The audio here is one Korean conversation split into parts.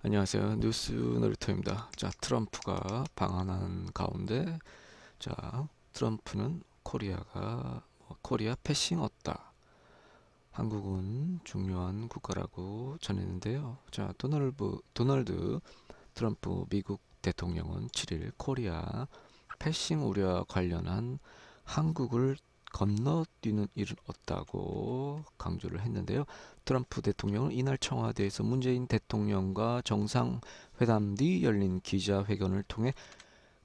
안녕하세요. 뉴스 놀이터입니다. 자, 트럼프가 방한한 가운데, 자, 트럼프는 코리아 패싱 없다. 한국은 중요한 국가라고 전했는데요. 자, 도널드 트럼프 미국 대통령은 7일 코리아 패싱 우려와 관련한 한국을 건너뛰는 일은 없다고 강조를 했는데요. 트럼프 대통령은 이날 청와대에서 문재인 대통령과 정상회담 뒤 열린 기자회견을 통해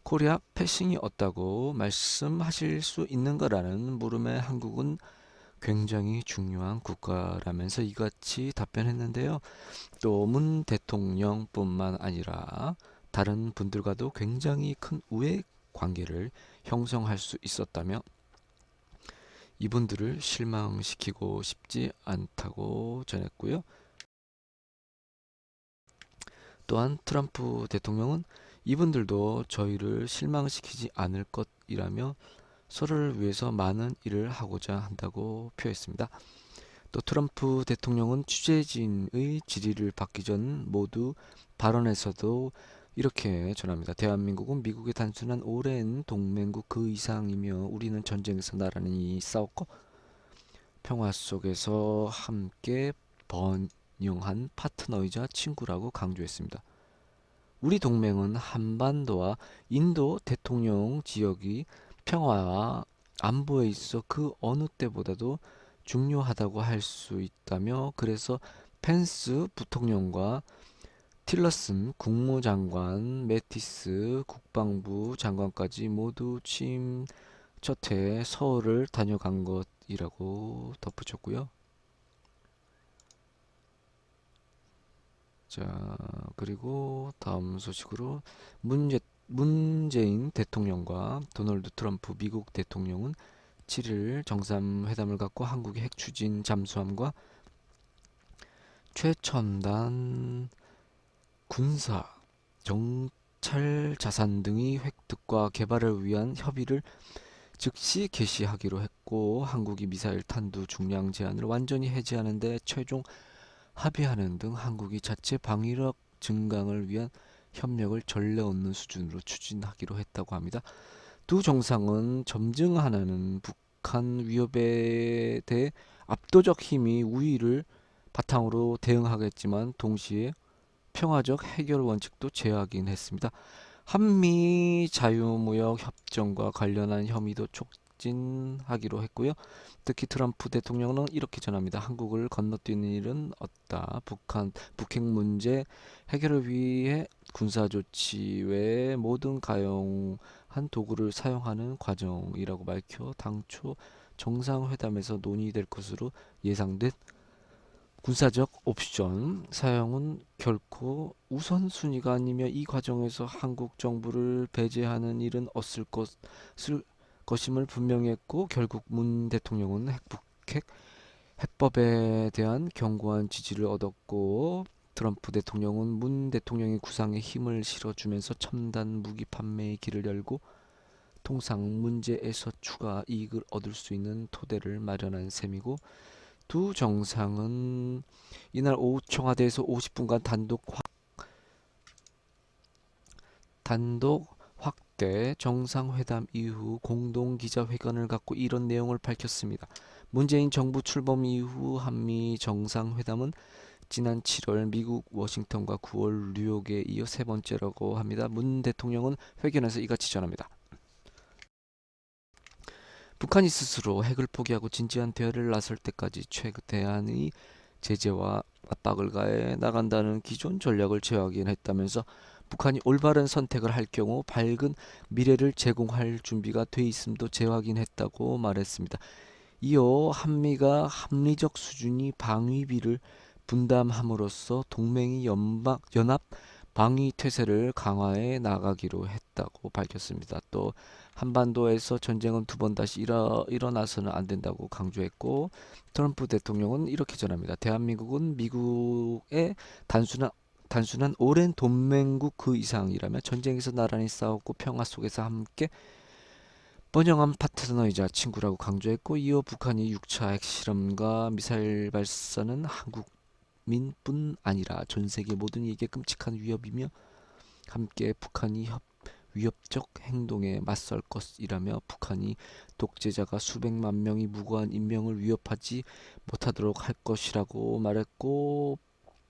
코리아 패싱이 없다고 말씀하실 수 있는 거라는 물음에 한국은 굉장히 중요한 국가라면서 이같이 답변했는데요. 또 문 대통령뿐만 아니라 다른 분들과도 굉장히 큰 우애 관계를 형성할 수 있었다며 이분들을 실망시키고 싶지 않다고 전했고요. 또한 트럼프 대통령은 이분들도 저희를 실망시키지 않을 것이라며 서로를 위해서 많은 일을 하고자 한다고 표했습니다. 또 트럼프 대통령은 취재진의 질의를 받기 전 모두 발언에서도 이렇게 전합니다. 대한민국은 미국의 단순한 오랜 동맹국 그 이상이며 우리는 전쟁에서 나란히 싸웠고 평화 속에서 함께 번영한 파트너이자 친구라고 강조했습니다. 우리 동맹은 한반도와 인도 대통령 지역이 평화와 안보에 있어 그 어느 때보다도 중요하다고 할 수 있다며 그래서 펜스 부통령과 틸러슨 국무장관, 매티스 국방부 장관까지 모두 취임 첫해 서울을 다녀간 것이라고 덧붙였고요. 자, 그리고 다음 소식으로 문재인 대통령과 도널드 트럼프 미국 대통령은 7일 정상회담을 갖고 한국의 핵 추진 잠수함과 최첨단 군사, 정찰 자산 등의 획득과 개발을 위한 협의를 즉시 개시하기로 했고 한국이 미사일 탄두 중량 제한을 완전히 해제하는 데 최종 합의하는 등 한국이 자체 방위력 증강을 위한 협력을 전례 없는 수준으로 추진하기로 했다고 합니다. 두 정상은 점증하는 북한 위협에 대해 압도적 힘이 우위를 바탕으로 대응하겠지만 동시에 평화적 해결 원칙도 제하긴 했습니다. 한미 자유무역 협정과 관련한 혐의도 촉진하기로 했고요. 특히 트럼프 대통령은 이렇게 전합니다. 한국을 건너뛰는 일은 없다. 북핵 문제 해결을 위해 군사조치 외에 모든 가용한 도구를 사용하는 과정이라고 밝혀 당초 정상회담에서 논의될 것으로 예상된 군사적 옵션 사용은 결코 우선순위가 아니며 이 과정에서 한국 정부를 배제하는 일은 없을 것임을 분명히 했고 결국 문 대통령은 핵북핵 해법에 대한 견고한 지지를 얻었고 트럼프 대통령은 문 대통령의 구상에 힘을 실어주면서 첨단 무기 판매의 길을 열고 통상 문제에서 추가 이익을 얻을 수 있는 토대를 마련한 셈이고 두 정상은 이날 오후 청와대에서 50분간 단독 확대 정상회담 이후 공동 기자회견을 갖고 이런 내용을 밝혔습니다. 문재인 정부 출범 이후 한미 정상회담은 지난 7월 미국 워싱턴과 9월 뉴욕에 이어 세 번째라고 합니다. 문 대통령은 회견에서 이같이 전합니다. 북한이 스스로 핵을 포기하고 진지한 대화를 나설 때까지 최대한의 제재와 압박을 가해 나간다는 기존 전략을 재확인했다면서 북한이 올바른 선택을 할 경우 밝은 미래를 제공할 준비가 돼 있음도 재확인했다고 말했습니다. 이어 한미가 합리적 수준의 방위비를 분담함으로써 동맹이 연합 방위 태세를 강화해 나가기로 했다고 밝혔습니다. 또 한반도에서 전쟁은 두 번 다시 일어나서는 안 된다고 강조했고 트럼프 대통령은 이렇게 전합니다. 대한민국은 미국의 단순한 오랜 동맹국 그 이상이라며 전쟁에서 나란히 싸웠고 평화 속에서 함께 번영한 파트너이자 친구라고 강조했고 이어 북한이 6차 핵실험과 미사일 발사는 한국 민뿐 아니라 전 세계 모든 이에게 끔찍한 위협이며 함께 북한이 위협적 행동에 맞설 것이라며 북한이 독재자가 수백만 명이 무고한 인명을 위협하지 못하도록 할 것이라고 말했고,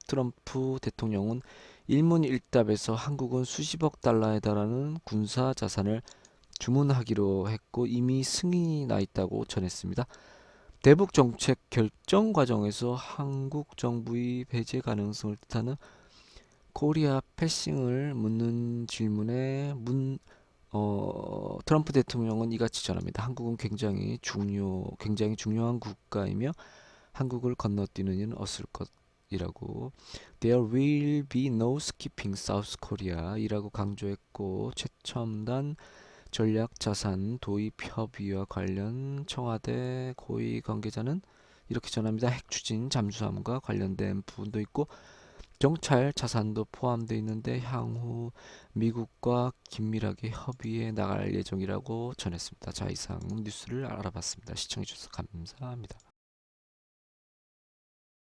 트럼프 대통령은 일문일답에서 한국은 수십억 달러에 달하는 군사 자산을 주문하기로 했고 이미 승인이 나 있다고 전했습니다. 대북 정책 결정 과정에서 한국 정부의 배제 가능성을 뜻하는 코리아 패싱을 묻는 질문에 트럼프 대통령은 이같이 전합니다. 한국은 굉장히 중요한 국가이며 한국을 건너뛰는 일은 없을 것이라고. There will be no skipping South Korea 이라고 강조했고, 최첨단 전략자산 도입 협의와 관련 청와대 고위 관계자는 이렇게 전합니다. 핵 추진 잠수함과 관련된 부분도 있고 경찰 자산도 포함되어 있는데 향후 미국과 긴밀하게 협의해 나갈 예정이라고 전했습니다. 자, 이상 뉴스를 알아봤습니다. 시청해주셔서 감사합니다.